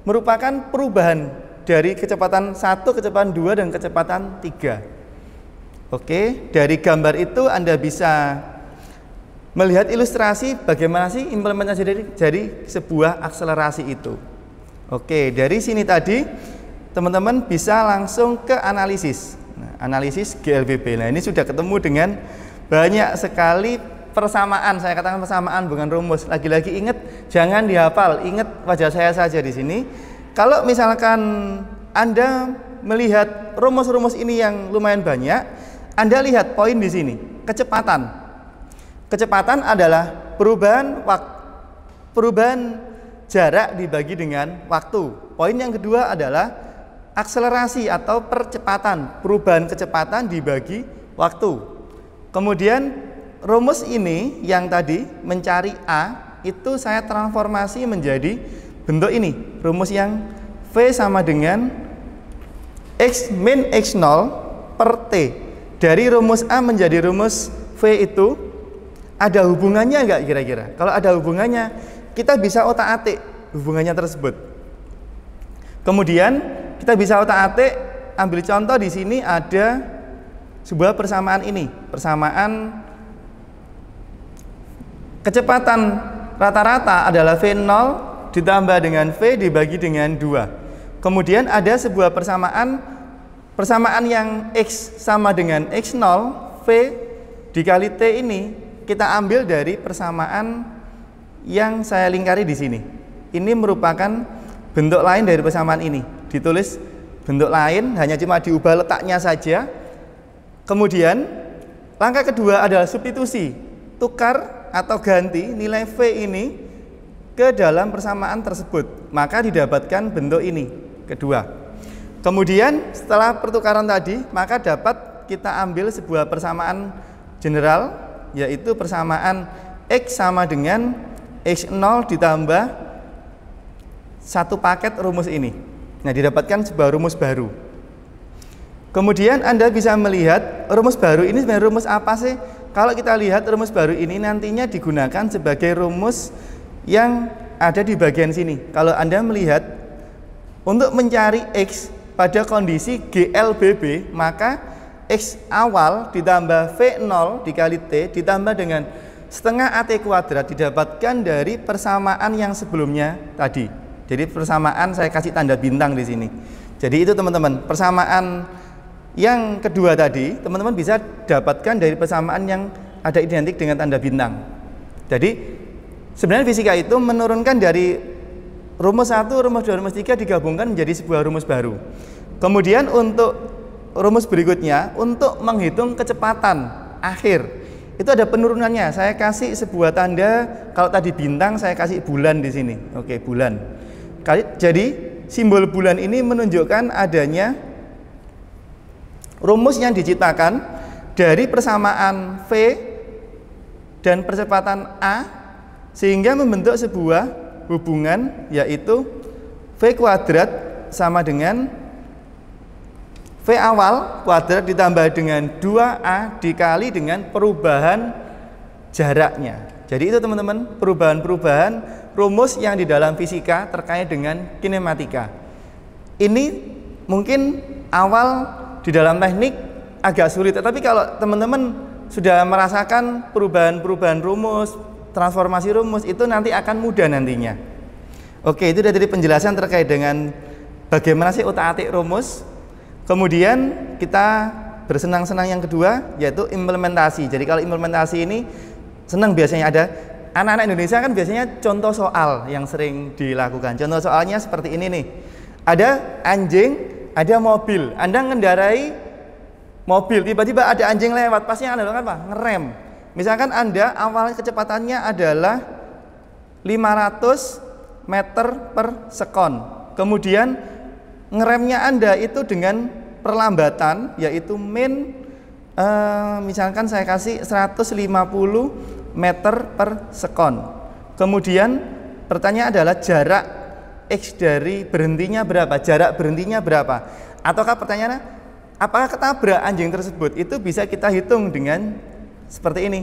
Speaker 1: merupakan perubahan dari kecepatan 1, kecepatan 2, dan kecepatan 3. Oke, dari gambar itu Anda bisa melihat ilustrasi bagaimana sih implementasi dari sebuah akselerasi itu. Oke, dari sini tadi teman-teman bisa langsung ke analisis. Nah, analisis GLBB. Nah, ini sudah ketemu dengan banyak sekali persamaan. Saya katakan persamaan bukan rumus. Lagi-lagi ingat, jangan dihafal. Ingat wajah saya saja di sini. Kalau misalkan Anda melihat rumus-rumus ini yang lumayan banyak, Anda lihat poin di sini, kecepatan. Kecepatan adalah perubahan jarak dibagi dengan waktu. Poin yang kedua adalah akselerasi atau percepatan, perubahan kecepatan dibagi waktu. Kemudian rumus ini yang tadi mencari A, itu saya transformasi menjadi bentuk ini. Rumus yang V sama dengan X min X0 per T. Dari rumus A menjadi rumus V itu ada hubungannya enggak kira-kira? Kalau ada hubungannya, kita bisa otak-atik hubungannya tersebut. Kemudian kita bisa otak-atik, ambil contoh di sini ada sebuah persamaan ini, persamaan kecepatan rata-rata adalah V0 ditambah dengan V dibagi dengan 2. Kemudian ada sebuah persamaan yang X sama dengan X0, V dikali T ini kita ambil dari persamaan yang saya lingkari di sini. Ini merupakan bentuk lain dari persamaan ini. Ditulis bentuk lain, hanya cuma diubah letaknya saja. Kemudian langkah kedua adalah substitusi, tukar atau ganti nilai V ini ke dalam persamaan tersebut, maka didapatkan bentuk ini kedua. Kemudian setelah pertukaran tadi, maka dapat kita ambil sebuah persamaan general, yaitu persamaan X sama dengan X0 ditambah satu paket rumus ini. Nah, didapatkan sebuah rumus baru. Kemudian Anda bisa melihat rumus baru ini sebenarnya rumus apa sih? Kalau kita lihat rumus baru ini nantinya digunakan sebagai rumus yang ada di bagian sini. Kalau Anda melihat untuk mencari X pada kondisi GLBB, maka X awal ditambah V0 dikali T ditambah dengan setengah AT kuadrat didapatkan dari persamaan yang sebelumnya tadi. Jadi persamaan saya kasih tanda bintang di sini. Jadi itu teman-teman, persamaan yang kedua tadi teman-teman bisa dapatkan dari persamaan yang ada identik dengan tanda bintang. Jadi sebenarnya fisika itu menurunkan dari rumus 1, rumus 2, rumus 3 digabungkan menjadi sebuah rumus baru. Kemudian untuk rumus berikutnya, untuk menghitung kecepatan akhir, itu ada penurunannya. Saya kasih sebuah tanda, kalau tadi bintang saya kasih bulan di sini. Oke, bulan. Jadi simbol bulan ini menunjukkan adanya rumus yang diciptakan dari persamaan V dan percepatan A sehingga membentuk sebuah hubungan, yaitu V kuadrat sama dengan V awal kuadrat ditambah dengan 2A dikali dengan perubahan jaraknya. Jadi itu teman-teman, perubahan-perubahan rumus yang di dalam fisika terkait dengan kinematika. Ini mungkin awal di dalam teknik agak sulit, tetapi kalau teman-teman sudah merasakan perubahan-perubahan rumus, transformasi rumus, itu nanti akan mudah nantinya. Oke, itu dari penjelasan terkait dengan bagaimana sih utak-atik rumus. Kemudian kita bersenang-senang yang kedua, yaitu implementasi. Jadi kalau implementasi ini senang, biasanya ada anak-anak Indonesia kan biasanya contoh soal yang sering dilakukan. Contoh soalnya seperti ini nih. Ada anjing, ada mobil. Anda mengendarai mobil, tiba-tiba ada anjing lewat, pasti yang Anda lakukan apa? Ngerem. Misalkan Anda awal kecepatannya adalah 500 meter per sekon. Kemudian ngeremnya Anda itu dengan perlambatan, yaitu misalkan saya kasih 150 meter per sekon. Kemudian pertanyaan adalah jarak X dari berhentinya berapa, jarak berhentinya berapa. Ataukah pertanyaannya, apakah ketabrak anjing tersebut? Itu bisa kita hitung dengan seperti ini.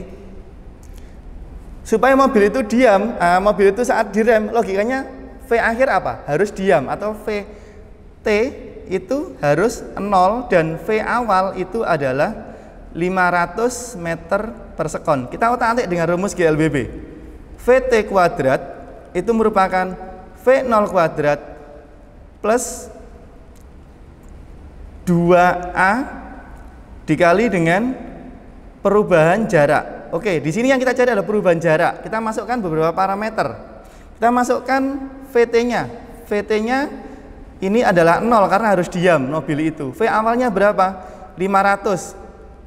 Speaker 1: Supaya mobil itu diam, mobil itu saat direm, logikanya V akhir apa? Harus diam, atau VT itu harus 0 dan V awal itu adalah 500 meter per sekon. Kita otak-atik dengan rumus GLBB. VT kuadrat itu merupakan V0 kuadrat plus 2A dikali dengan perubahan jarak. Oke, di sini yang kita cari adalah perubahan jarak. Kita masukkan beberapa parameter. Kita masukkan VT-nya. VT-nya ini adalah 0 karena harus diam mobil itu. V awalnya berapa? 500.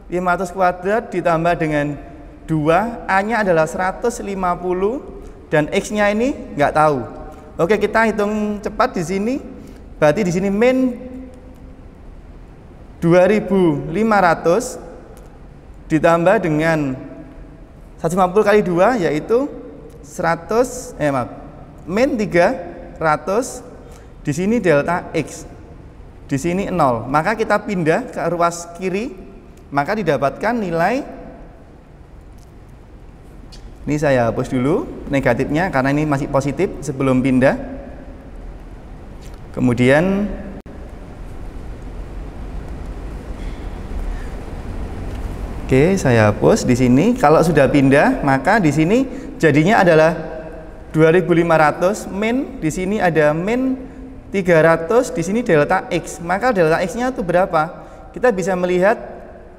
Speaker 1: 500 kuadrat ditambah dengan 2, A-nya adalah 150 dan X-nya ini nggak tahu. Oke, kita hitung cepat di sini. Berarti di sini min 2500 ditambah dengan 150 kali 2 yaitu 100 min 300. Di sini delta X, di sini 0. Maka kita pindah ke ruas kiri, maka didapatkan nilai, ini saya hapus dulu negatifnya karena ini masih positif sebelum pindah. Kemudian oke, saya hapus di sini. Kalau sudah pindah, maka di sini jadinya adalah 2500 min, di sini ada min 300, di sini delta X. Maka delta X-nya itu berapa? Kita bisa melihat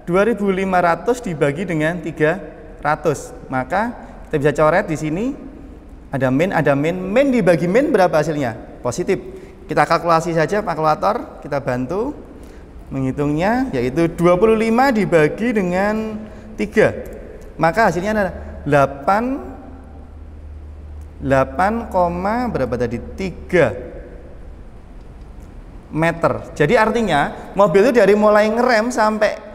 Speaker 1: 2500 dibagi dengan 300. Maka kita bisa coret di sini ada min, min dibagi min berapa hasilnya? Positif. Kita kalkulasi saja pakai kalkulator, kita bantu menghitungnya, yaitu 25 dibagi dengan 3. Maka hasilnya adalah 8, berapa tadi? 3 meter. Jadi artinya mobil itu dari mulai ngerem sampai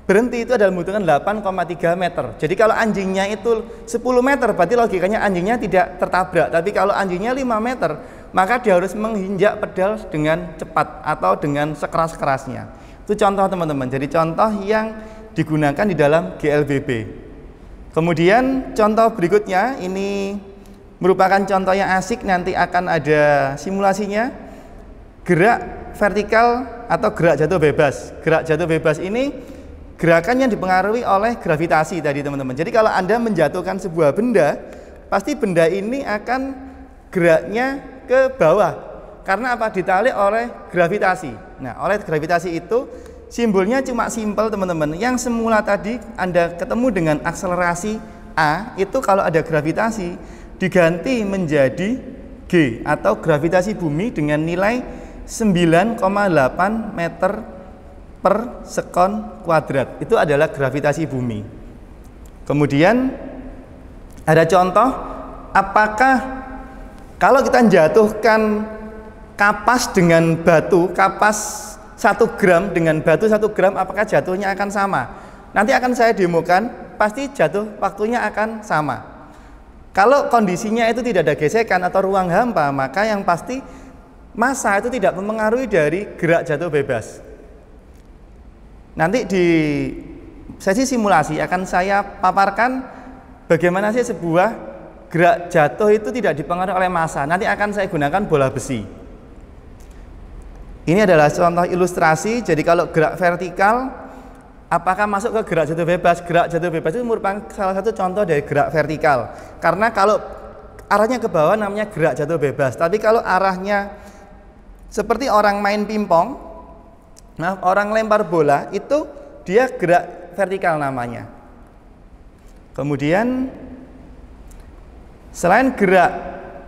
Speaker 1: berhenti itu adalah membutuhkan 8,3 meter. Jadi kalau anjingnya itu 10 meter, berarti logikanya anjingnya tidak tertabrak. Tapi kalau anjingnya 5 meter, maka dia harus menginjak pedal dengan cepat atau dengan sekeras-kerasnya. Itu contoh teman-teman. Jadi contoh yang digunakan di dalam GLBB. Kemudian contoh berikutnya ini merupakan contoh yang asik, nanti akan ada simulasinya. Gerak vertikal atau gerak jatuh bebas. Gerak jatuh bebas ini gerakan yang dipengaruhi oleh gravitasi tadi teman-teman. Jadi kalau Anda menjatuhkan sebuah benda, pasti benda ini akan geraknya ke bawah. Karena apa? Ditarik oleh gravitasi. Nah, oleh gravitasi itu simbolnya cuma simpel teman-teman. Yang semula tadi Anda ketemu dengan akselerasi A, itu kalau ada gravitasi diganti menjadi G atau gravitasi bumi dengan nilai 9,8 meter per sekon kuadrat. Itu adalah gravitasi bumi. Kemudian ada contoh, apakah kalau kita jatuhkan kapas dengan batu, kapas 1 gram dengan batu 1 gram, apakah jatuhnya akan sama? Nanti akan saya demokan, pasti jatuh waktunya akan sama. Kalau kondisinya itu tidak ada gesekan atau ruang hampa, maka yang pasti massa itu tidak mempengaruhi dari gerak jatuh bebas. Nanti di sesi simulasi akan saya paparkan bagaimana sih sebuah gerak jatuh itu tidak dipengaruhi oleh massa. Nanti akan saya gunakan bola besi. Ini adalah contoh ilustrasi. Jadi kalau gerak vertikal, apakah masuk ke gerak jatuh bebas? Gerak jatuh bebas itu merupakan salah satu contoh dari gerak vertikal. Karena kalau arahnya ke bawah namanya gerak jatuh bebas. Tapi kalau arahnya seperti orang main pingpong, nah, orang lempar bola itu dia gerak vertikal namanya. Kemudian selain gerak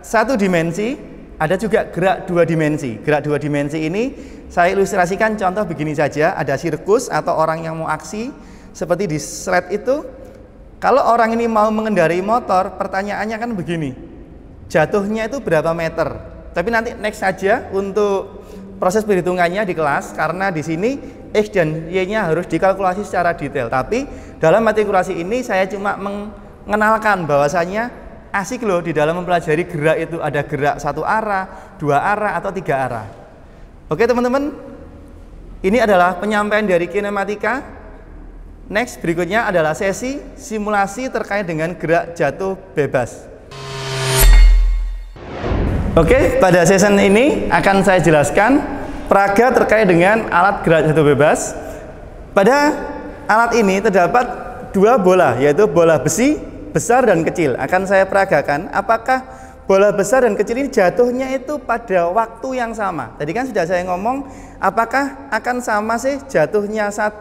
Speaker 1: 1 dimensi, ada juga gerak 2 dimensi. Gerak 2 dimensi ini saya ilustrasikan contoh begini saja. Ada sirkus atau orang yang mau aksi seperti di slide itu. Kalau orang ini mau mengendarai motor, pertanyaannya kan begini, jatuhnya itu berapa meter? Tapi nanti next saja untuk proses perhitungannya di kelas, karena di sini X dan Y-nya harus dikalkulasi secara detail. Tapi dalam matrikulasi ini saya cuma mengenalkan bahwasanya asik loh di dalam mempelajari gerak itu ada gerak 1 arah, 2 arah atau 3 arah. Oke teman-teman, ini adalah penyampaian dari kinematika. Next berikutnya adalah sesi simulasi terkait dengan gerak jatuh bebas. Oke, pada sesi ini akan saya jelaskan peraga terkait dengan alat gerak jatuh bebas. Pada alat ini terdapat 2 bola, yaitu bola besi besar dan kecil. Akan saya peragakan apakah bola besar dan kecil ini jatuhnya itu pada waktu yang sama. Tadi kan sudah saya ngomong, apakah akan sama sih jatuhnya 1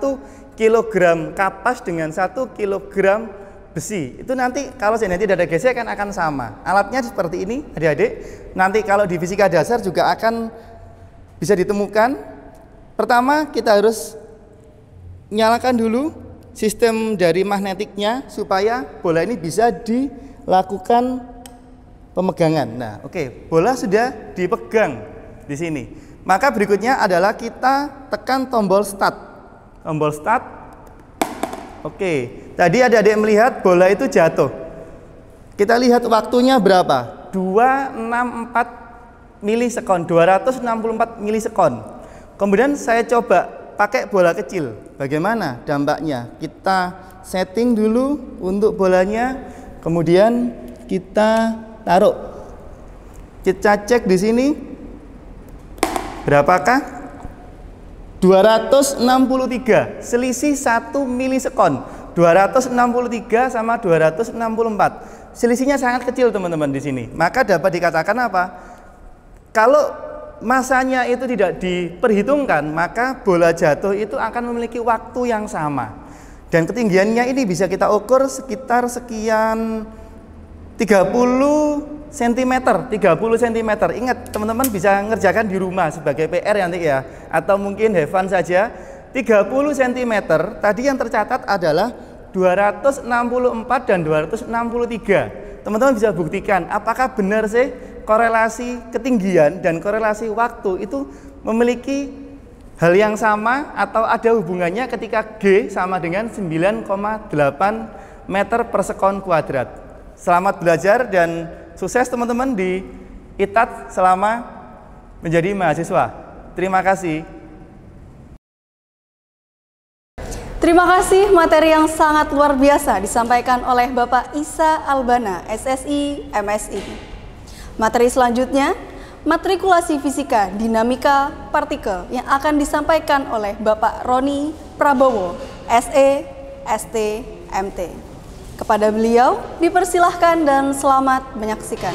Speaker 1: kilogram kapas dengan 1 kilogram besi. Itu nanti kalau tidak ada gesekan akan sama. Alatnya seperti ini adik-adik. Nanti kalau di fisika dasar juga akan bisa ditemukan. Pertama kita harus nyalakan dulu sistem dari magnetiknya supaya bola ini bisa dilakukan pemegangan. Nah, oke, bola sudah dipegang di sini. Maka berikutnya adalah kita tekan tombol start. Tombol start. Oke, tadi adik-adik melihat bola itu jatuh. Kita lihat waktunya berapa? 264 milisekon, 264 milisekon. Kemudian saya coba pakai bola kecil. Bagaimana dampaknya? Kita setting dulu untuk bolanya, kemudian kita taruh. Kita cek di sini. Berapakah? 263, selisih 1 milisekon. 263 sama 264. Selisihnya sangat kecil teman-teman di sini. Maka dapat dikatakan apa? Kalau masanya itu tidak diperhitungkan, maka bola jatuh itu akan memiliki waktu yang sama. Dan ketinggiannya ini bisa kita ukur sekitar sekian 30 cm. Ingat teman-teman bisa ngerjakan di rumah sebagai PR nanti ya, atau mungkin have fun saja. 30 cm tadi yang tercatat adalah 264 dan 263. Teman-teman bisa buktikan apakah benar sih korelasi ketinggian dan korelasi waktu itu memiliki hal yang sama atau ada hubungannya ketika G sama dengan 9,8 meter per sekon kuadrat. Selamat belajar dan sukses teman-teman di ITAT selama menjadi mahasiswa. Terima kasih.
Speaker 2: Terima kasih, materi yang sangat luar biasa disampaikan oleh Bapak Isa Albana, SSI, MSI. Materi selanjutnya, matrikulasi fisika dinamika partikel yang akan disampaikan oleh Bapak Roni Prabowo, SE, ST, MT. Kepada beliau dipersilahkan dan selamat menyaksikan.